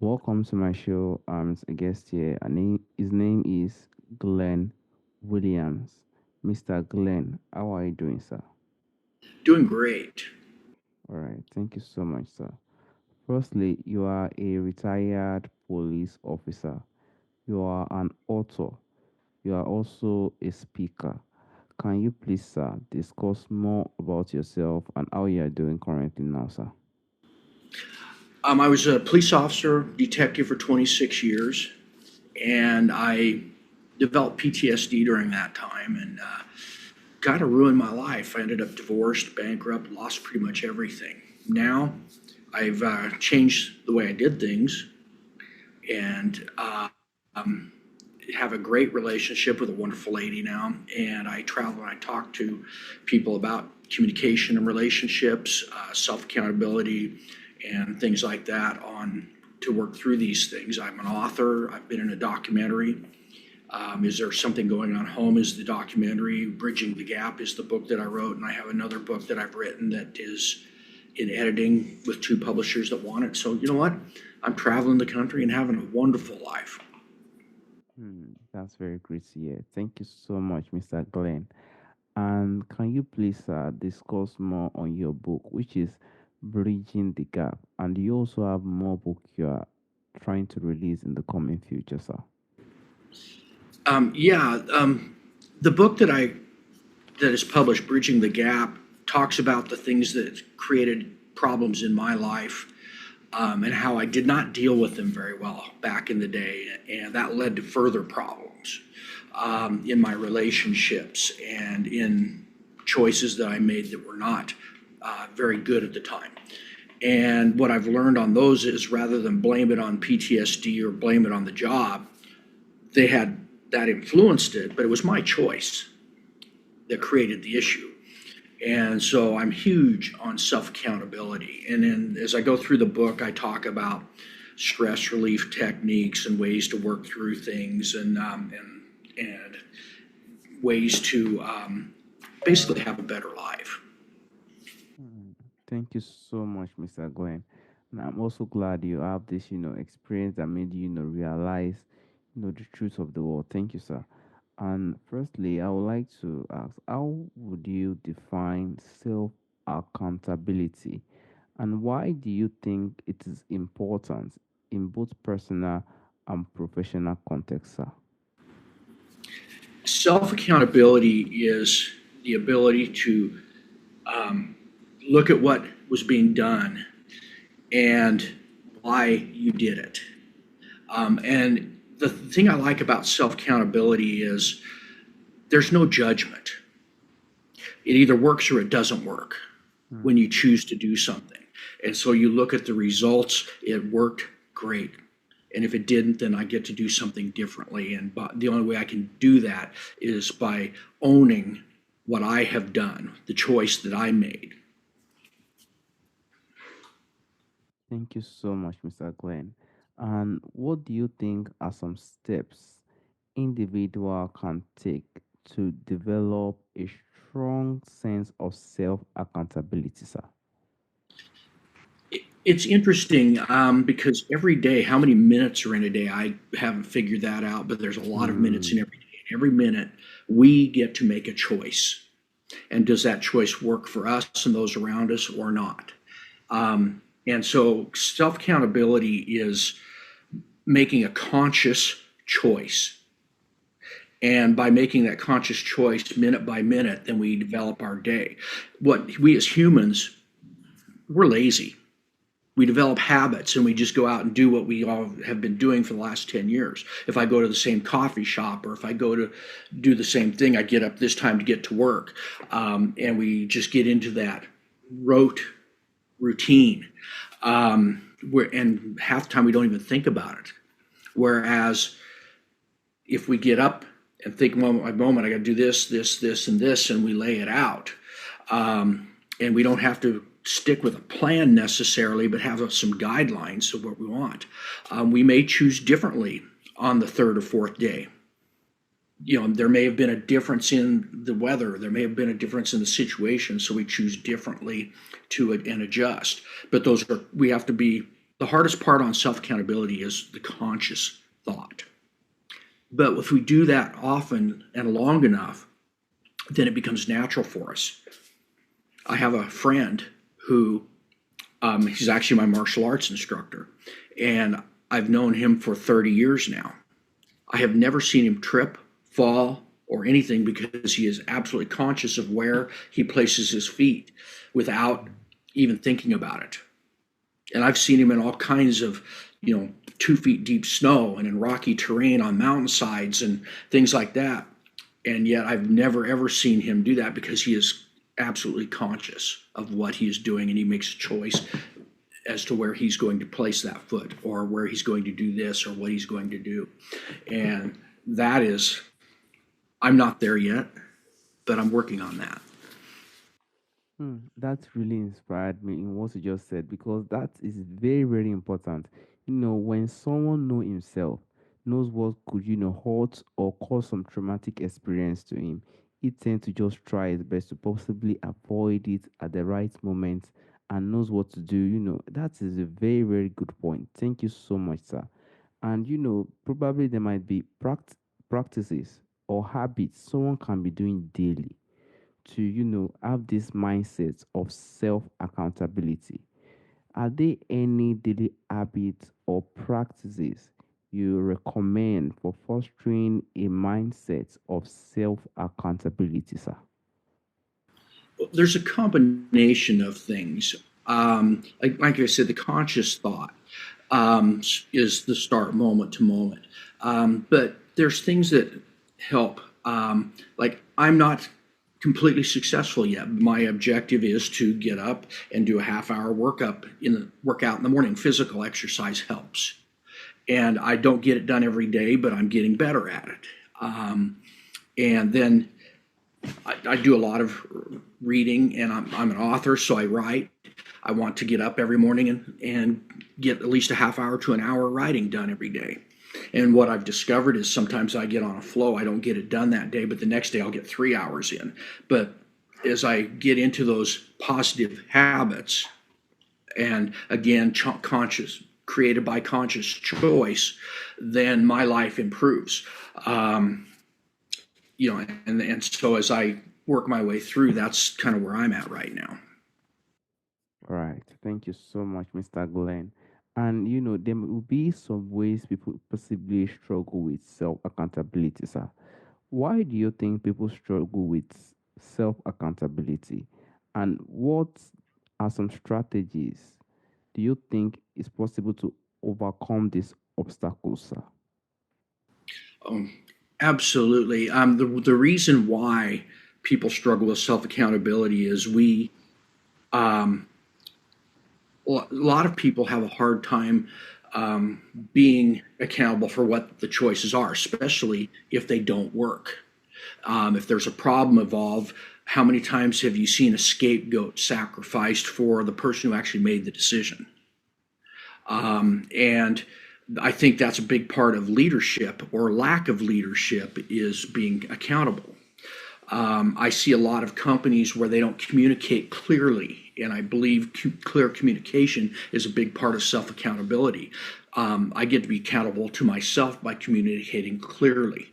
Welcome to my show. A guest here. His name is Glen Williams. Mr. Glen, how are you doing, sir? Doing great. All right, thank you so much, sir. Firstly, you are a retired police officer. You are an author. You are also a speaker. Can you please, sir, discuss more about yourself and how you are doing currently now, sir? I was a police officer, detective for 26 years, and I developed PTSD during that time and kind of ruined my life. I ended up divorced, bankrupt, lost pretty much everything. Now I've changed the way I did things and um, have a great relationship with a wonderful lady now. And I travel and I talk to people about communication and relationships, self accountability, and things like that on to work through these things. I'm an author. I've been in a documentary. Is There Something Going On Home is the documentary. Bridging the Gap is the book that I wrote. And I have another book that I've written that is in editing with two publishers that want it. So, you know what? I'm traveling the country and having a wonderful life. That's very great to hear. Thank you so much, Mr. Glen. And can you please discuss more on your book, which is Bridging the Gap? And you also have more book you are trying to release in the coming future, sir. Yeah, the book that is published, Bridging the Gap, talks about the things that created problems in my life, and how I did not deal with them very well back in the day, and that led to further problems in my relationships and in choices that I made that were not very good at the time. And what I've learned on those is rather than blame it on PTSD or blame it on the job, they had that influenced it, but it was my choice that created the issue. And so I'm huge on self accountability. And then as I go through the book, I talk about stress relief techniques and ways to work through things and ways to basically have a better life. Mm. Thank you so much, Mr. Gwen. And I'm also glad you have this, experience that made you, realize, the truth of the world. Thank you, sir. And firstly, I would like to ask, how would you define self accountability? And why do you think it is important in both personal and professional contexts, sir? Self accountability is the ability to look at what was being done and why you did it. And the thing I like about self accountability is there's no judgment. It either works or it doesn't work when Mm. you choose to do something. And so you look at the results, it worked great. And if it didn't, then I get to do something differently. And the only way I can do that is by owning what I have done, the choice that I made. Thank you so much, Mr. Glenn. And what do you think are some steps individual can take to develop a strong sense of self accountability, sir? It's interesting because every day, how many minutes are in a day? I haven't figured that out, but there's a lot of minutes in Mm, every day. Every minute, we get to make a choice. And does that choice work for us and those around us or not? And so self accountability is making a conscious choice. And by making that conscious choice minute by minute, then we develop our day. What we as humans, we're lazy. We develop habits and we just go out and do what we all have been doing for the last 10 years. If I go to the same coffee shop or if I go to do the same thing, I get up this time to get to work. And we just get into that rote routine. And half the time we don't even think about it. Whereas if we get up and think moment by moment, I got to do this, this, this, and this, and we lay it out, and we don't have to stick with a plan necessarily, but have some guidelines of what we want. We may choose differently on the third or fourth day. There may have been a difference in the weather, there may have been a difference in the situation, so we choose differently to it and adjust. But we have to be The hardest part on self accountability is the conscious thought. But if we do that often and long enough, then it becomes natural for us. I have a friend who he's actually my martial arts instructor, and I've known him for 30 years now. I have never seen him trip, fall, or anything because he is absolutely conscious of where he places his feet without even thinking about it. And I've seen him in all kinds of, 2 feet deep snow and in rocky terrain on mountainsides and things like that. And yet I've never ever seen him do that because he is absolutely conscious of what he is doing, and he makes a choice as to where he's going to place that foot or where he's going to do this or what he's going to do. And that is, I'm not there yet, but I'm working on that. That really inspired me in what you just said because that is very, very important. When someone know himself, knows what could, hurt or cause some traumatic experience to him, he tends to just try his best to possibly avoid it at the right moment and knows what to do. That is a very, very good point. Thank you so much, sir. And probably there might be practices or habits someone can be doing daily to have this mindset of self accountability. Are there any daily habits or practices you recommend for fostering a mindset of self accountability, sir? There's a combination of things. Like I said, the conscious thought is the start moment to moment. But there's things that help. Like I'm not completely successful yet. My objective is to get up and do a half-hour workout in the morning. Physical exercise helps, and I don't get it done every day, but I'm getting better at it. And then I do a lot of reading, and I'm an author, so I write. I want to get up every morning and get at least a half hour to an hour writing done every day. And what I've discovered is sometimes I get on a flow. I don't get it done that day, but the next day I'll get 3 hours in. But as I get into those positive habits, and again, conscious, created by conscious choice, then my life improves. Um, and so as I work my way through, that's kind of where I'm at right now. All right. Thank you so much, Mr. Glenn. And there will be some ways people possibly struggle with self accountability, sir. Why do you think people struggle with self accountability? And what are some strategies do you think is possible to overcome these obstacles, sir? Um, Absolutely. The reason why people struggle with self accountability is um, a lot of people have a hard time being accountable for what the choices are, especially if they don't work. If there's a problem involved, how many times have you seen a scapegoat sacrificed for the person who actually made the decision? And I think that's a big part of leadership or lack of leadership is being accountable. I see a lot of companies where they don't communicate clearly, and I believe clear communication is a big part of self accountability. I get to be accountable to myself by communicating clearly.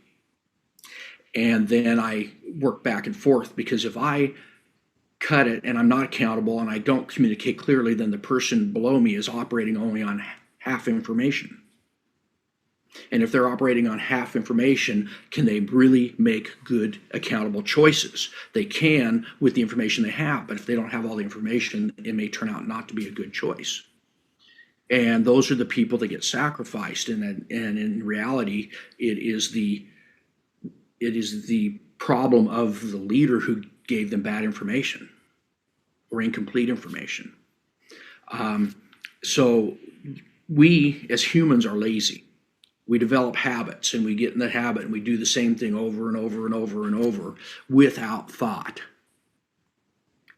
And then I work back and forth because if I cut it and I'm not accountable and I don't communicate clearly, then the person below me is operating only on half information. And if they're operating on half information, can they really make good, accountable choices? They can with the information they have, but if they don't have all the information, it may turn out not to be a good choice. And those are the people that get sacrificed. And in reality, it is the problem of the leader who gave them bad information or incomplete information. Um, so we as humans are lazy. We develop habits and we get in the habit and we do the same thing over and over and over and over without thought.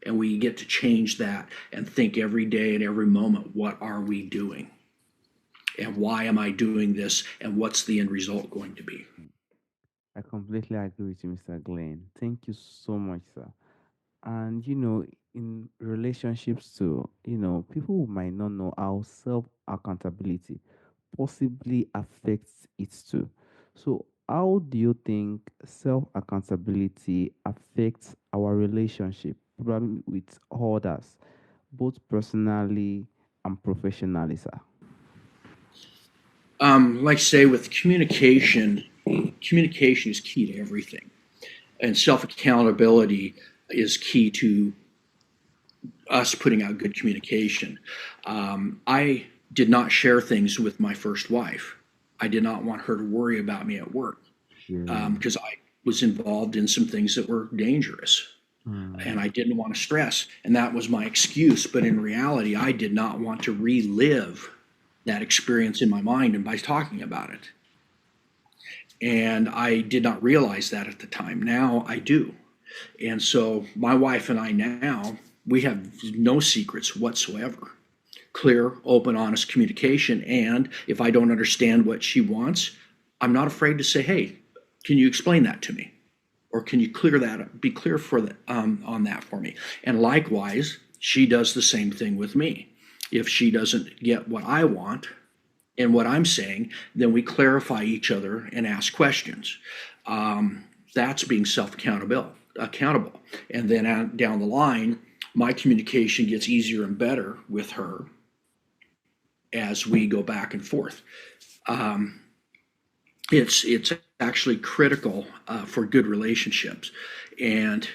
And we get to change that and think every day and every moment, what are we doing? And why am I doing this? And what's the end result going to be? I completely agree with you, Mr. Glenn. Thank you so much, sir. And in relationships too, people might not know how self accountability possibly affects it too. So, how do you think self accountability affects our relationship, probably with others, both personally and professionally, sir? Like I say, with communication, communication is key to everything, and self accountability is key to us putting out good communication. I did not share things with my first wife. I did not want her to worry about me at work Yeah. because I was involved in some things that were dangerous and Mm, I didn't want to stress. And that was my excuse. But in reality, I did not want to relive that experience in my mind and by talking about it. And I did not realize that at the time. Now I do. And so my wife and I now, we have no secrets whatsoever. Clear, open, honest communication. And if I don't understand what she wants, I'm not afraid to say, hey, can you explain that to me? Or can you clear that up? Be clear for on that for me. And likewise, she does the same thing with me. If she doesn't get what I want and what I'm saying, then we clarify each other and ask questions. That's being accountable. And then down the line, my communication gets easier and better with her as we go back and forth. Um, it's actually critical for good relationships. And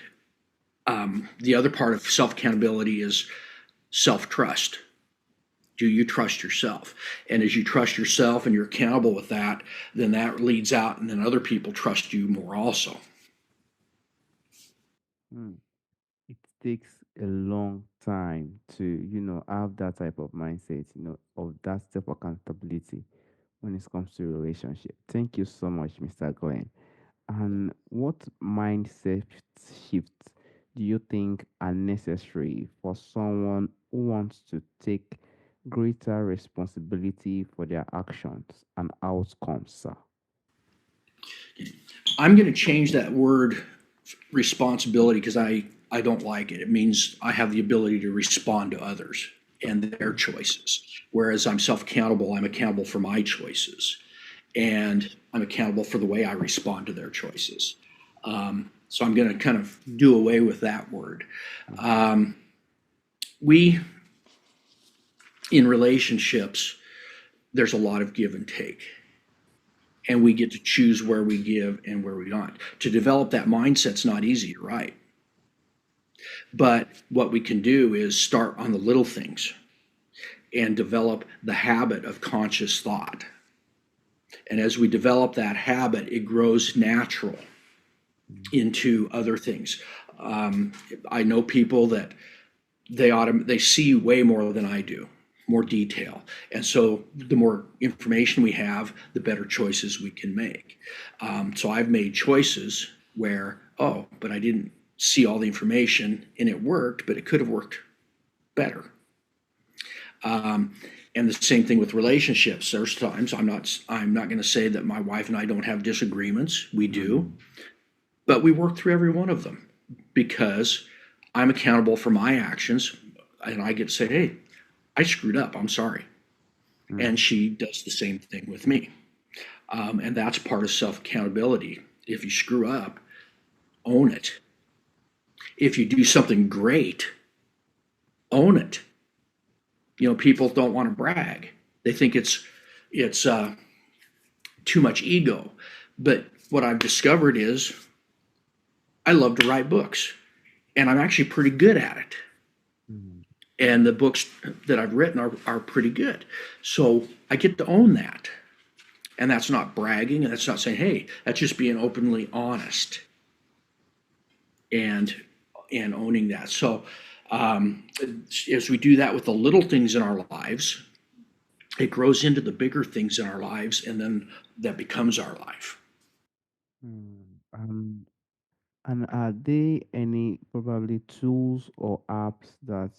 the other part of self accountability is self trust. Do you trust yourself? And as you trust yourself and you're accountable with that, then that leads out, and then other people trust you more also. mm. It takes a long time to, have that type of mindset, of that self accountability when it comes to relationship. Thank you so much, Mr. Glenn. And what mindset shifts do you think are necessary for someone who wants to take greater responsibility for their actions and outcomes, sir? I'm going to change that word responsibility because I don't like it. It means I have the ability to respond to others and their choices. Whereas I'm self accountable, I'm accountable for my choices. And I'm accountable for the way I respond to their choices. So I'm going to kind of do away with that word. Um, we, in relationships, there's a lot of give and take. And we get to choose where we give and where we don't. To develop that mindset's not easy, right? But what we can do is start on the little things and develop the habit of conscious thought. And as we develop that habit, it grows natural into other things. I know people that they see way more than I do, more detail, and so the more information we have, the better choices we can make. So I've made choices where, oh, but I didn't see all the information and it worked, but it could have worked better. Um, and the same thing with relationships. There's times I'm not going to say that my wife and I don't have disagreements. We do, Mm, but we work through every one of them because I'm accountable for my actions, and I get to say, "Hey, I screwed up. I'm sorry," mm, and she does the same thing with me, and that's part of self accountability. If you screw up, own it. If you do something great, own it. People don't want to brag. They think it's too much ego. But what I've discovered is I love to write books, and I'm actually pretty good at it. mm, And the books that I've written are pretty good. So I get to own that. And that's not bragging, and that's not saying, hey, that's just being openly honest and and owning that. So um, as we do that with the little things in our lives, it grows into the bigger things in our lives, and then that becomes our life. mm. And are there any probably tools or apps that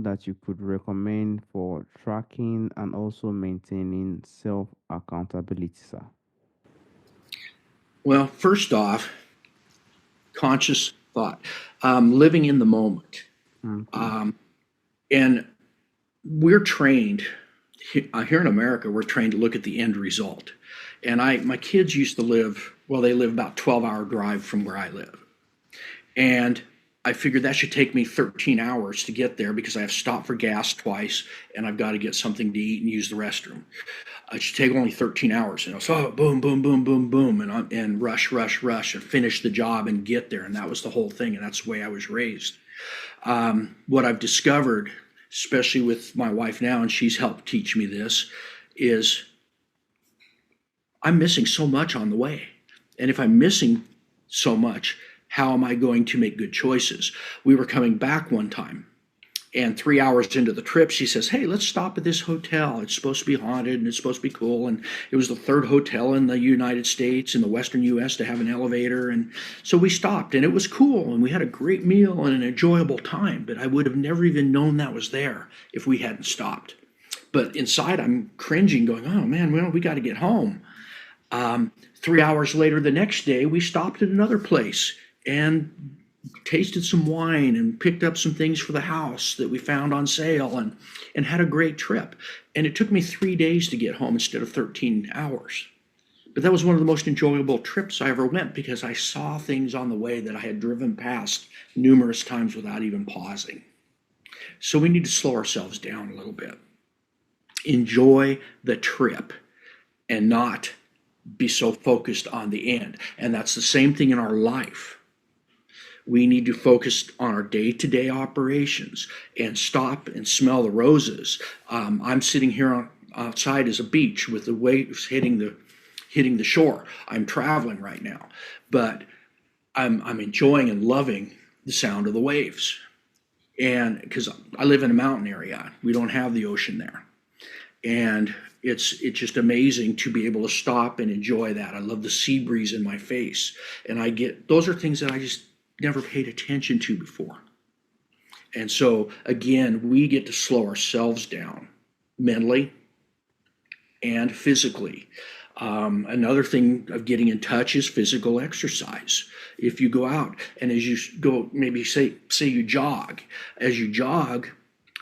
that you could recommend for tracking and also maintaining self accountability, sir? Well, first off, conscious thought, living in the moment. Okay. Um, and we're trained here in America. We're trained to look at the end result. And my kids used to live, well, they live about 12-hour drive from where I live. And I figured that should take me 13 hours to get there because I have to stop for gas twice and I've got to get something to eat and use the restroom. It should take only 13 hours. And I was, oh, boom, boom, boom, boom, boom, and rush, rush, rush, and finish the job and get there. And that was the whole thing. And that's the way I was raised. What I've discovered, especially with my wife now, and she's helped teach me this, is I'm missing so much on the way. And if I'm missing so much, how am I going to make good choices? We were coming back one time, and 3 hours into the trip, she says, hey, let's stop at this hotel. It's supposed to be haunted and it's supposed to be cool. And it was the third hotel in the United States, in the Western US, to have an elevator. And so we stopped, and it was cool. And we had a great meal and an enjoyable time. But I would have never even known that was there if we hadn't stopped. But inside, I'm cringing, going, oh man, well, we got to get home. 3 hours later, the next day, we stopped at another place and tasted some wine and picked up some things for the house that we found on sale, and had a great trip. And it took me 3 days to get home instead of 13 hours. But that was one of the most enjoyable trips I ever went because I saw things on the way that I had driven past numerous times without even pausing. So we need to slow ourselves down a little bit. Enjoy the trip and not be so focused on the end. And that's the same thing in our life. We need to focus on our day-to-day operations and stop and smell the roses. I'm sitting here outside as a beach with the waves hitting the shore. I'm traveling right now, but I'm enjoying and loving the sound of the waves. And because I live in a mountain area, we don't have the ocean there. And it's just amazing to be able to stop and enjoy that. I love the sea breeze in my face. And those are things that I just never paid attention to before. And so again, we get to slow ourselves down mentally and physically. Another thing of getting in touch is physical exercise. If you go out and as you go, maybe say you jog, as you jog,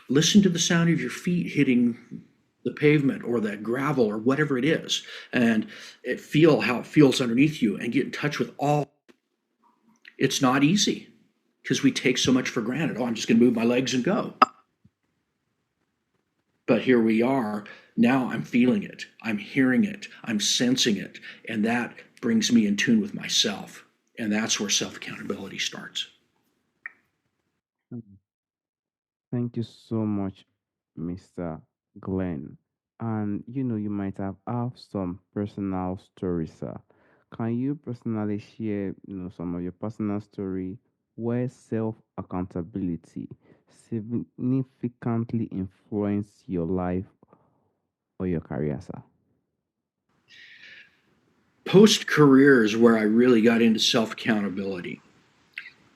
listen to the sound of your feet hitting the pavement or that gravel or whatever it is, and feel how it feels underneath you and get in touch with all. It's not easy because we take so much for granted. Oh, I'm just going to move my legs and go. But here we are. Now I'm feeling it. I'm hearing it. I'm sensing it. And that brings me in tune with myself. And that's where self accountability starts. Mm. Thank you so much, Mr. Glenn. And you might have some personal stories, sir. Can you personally share, some of your personal story where self accountability significantly influenced your life or your career, sir? Post career is where I really got into self accountability.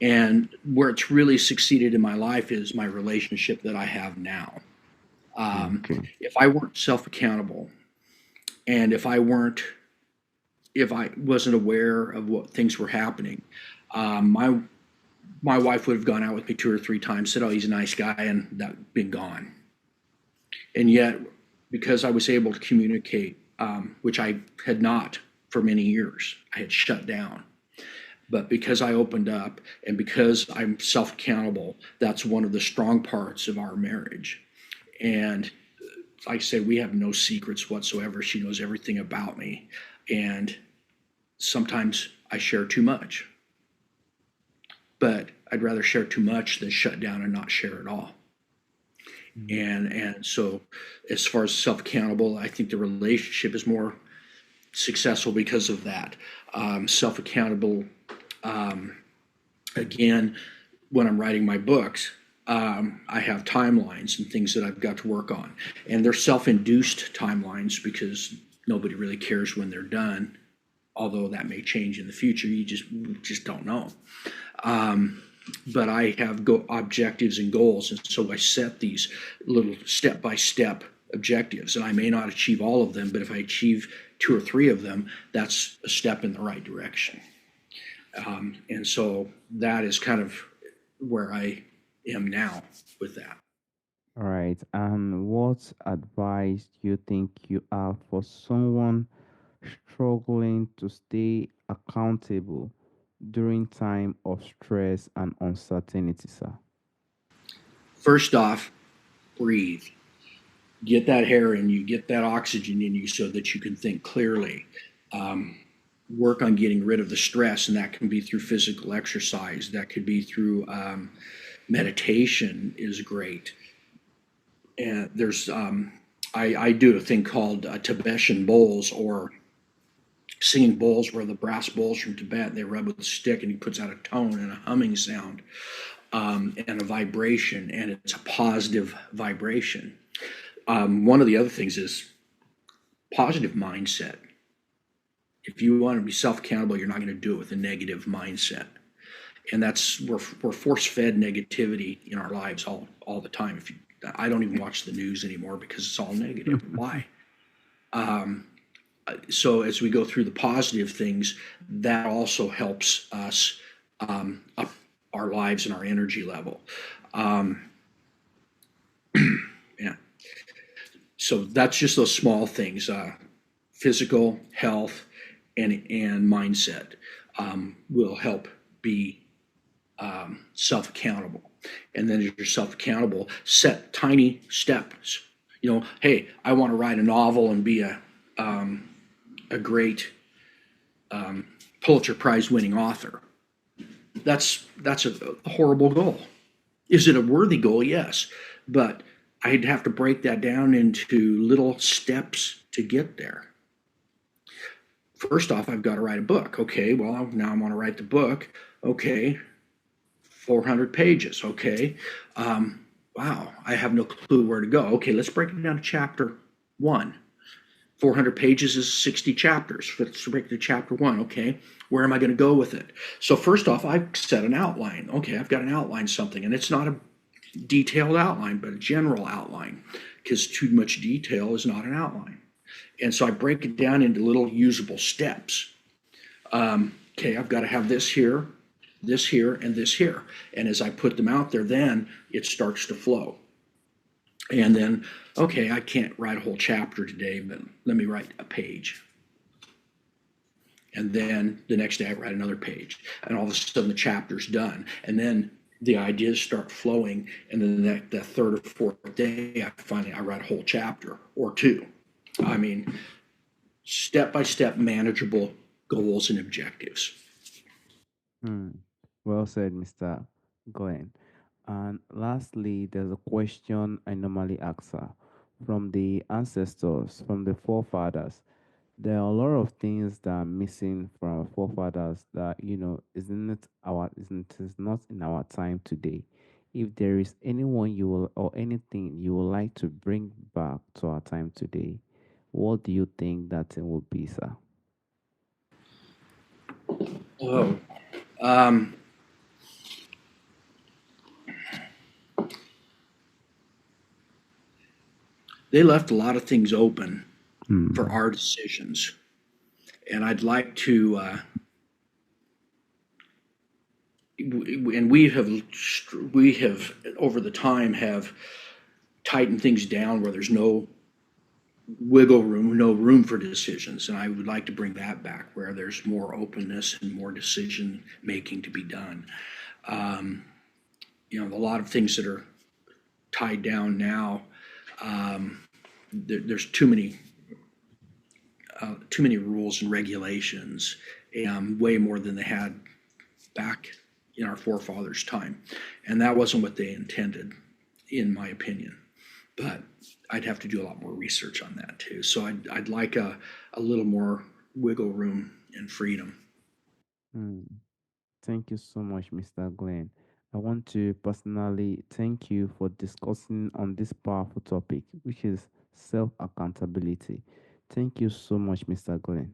And where it's really succeeded in my life is my relationship that I have now. Okay. If I weren't self accountable, and if I wasn't aware of what things were happening, my wife would have gone out with me 2 or 3 times, said, "Oh, he's a nice guy," and that been gone. And yet, because I was able to communicate, which I had not for many years, I had shut down. But because I opened up and because I'm self accountable, that's one of the strong parts of our marriage. And like I said, we have no secrets whatsoever. She knows everything about me. And sometimes I share too much, but I'd rather share too much than shut down and not share at all. Mm. And so, as far as self accountable, I think the relationship is more successful because of that. Self accountable, um, again, when I'm writing my books, I have timelines and things that I've got to work on. And they're self induced timelines because nobody really cares when they're done, although that may change in the future. You just don't know. Um, but I have objectives and goals, and so I set these little step by step objectives, and I may not achieve all of them, but if I achieve 2 or 3 of them, that's a step in the right direction. And so that is kind of where I am now with that. All right. And what advice do you think you have for someone struggling to stay accountable during time of stress and uncertainty, sir? First off, breathe. Get that air in you, get that oxygen in you so that you can think clearly. Um, Work on getting rid of the stress, and that can be through physical exercise. That could be through meditation is great. And I do a thing called Tibetan bowls or singing bowls where the brass bowls from Tibet, they rub with a stick and he puts out a tone and a humming sound and a vibration, and it's a positive vibration. One of the other things is positive mindset. If you want to be self accountable, you're not going to do it with a negative mindset. And that's we're force fed negativity in our lives all the time. If you, I don't even watch the news anymore because it's all negative. Why? Um, so as we go through the positive things, that also helps us up our lives and our energy level. Um, yeah. So that's just those small things: physical health and mindset will help be self accountable. And then as you're self accountable, set tiny steps. You know, hey, I want to write a novel and be a great Pulitzer Prize winning author. That's a horrible goal. Is it a worthy goal? Yes, but I'd have to break that down into little steps to get there. First off, I've got to write a book. Okay, well, now I want to write the book. Okay, 400 pages. Okay, wow, I have no clue where to go. Okay, let's break it down to chapter one. 400 pages is 60 chapters. Let's break to chapter one. Okay, where am I going to go with it? So first off, I set an outline. Okay, I've got an outline something, and it's not a detailed outline, but a general outline, because too much detail is not an outline. And so I break it down into little usable steps. Okay, I've got to have this here, and this here. And as I put them out there, then it starts to flow. And then, okay, I can't write a whole chapter today, but let me write a page. And then the next day I write another page. And all of a sudden the chapter's done. And then the ideas start flowing. And then the third or fourth day, I write a whole chapter or two. I mean, step by step, manageable goals and objectives. Hmm. Well said, Mr. Glenn. And lastly, there's a question I normally ask her. From the ancestors, from the forefathers, there are a lot of things that are missing from our forefathers that, isn't is not in our time today. If there is anyone you will or anything you would like to bring back to our time today, what do you think that thing would be, sir? Oh, um, they left a lot of things open for Hmm. our decisions. And I'd like to, and we have over the time have tightened things down where there's no wiggle room, no room for decisions. And I would like to bring that back where there's more openness and more decision making to be done. Um, a lot of things that are tied down now. Um, there's too many rules and regulations, way more than they had back in our forefathers' time, and that wasn't what they intended, in my opinion. But I'd have to do a lot more research on that too. So I'd like a little more wiggle room and freedom. Hmm. Thank you so much, Mr. Glenn. I want to personally thank you for discussing on this powerful topic, which is self accountability. Thank you so much, Mr. Glenn.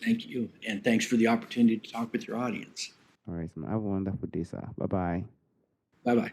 Thank you, and thanks for the opportunity to talk with your audience. All right, man. Have a wonderful day, sir. Bye bye. Bye bye.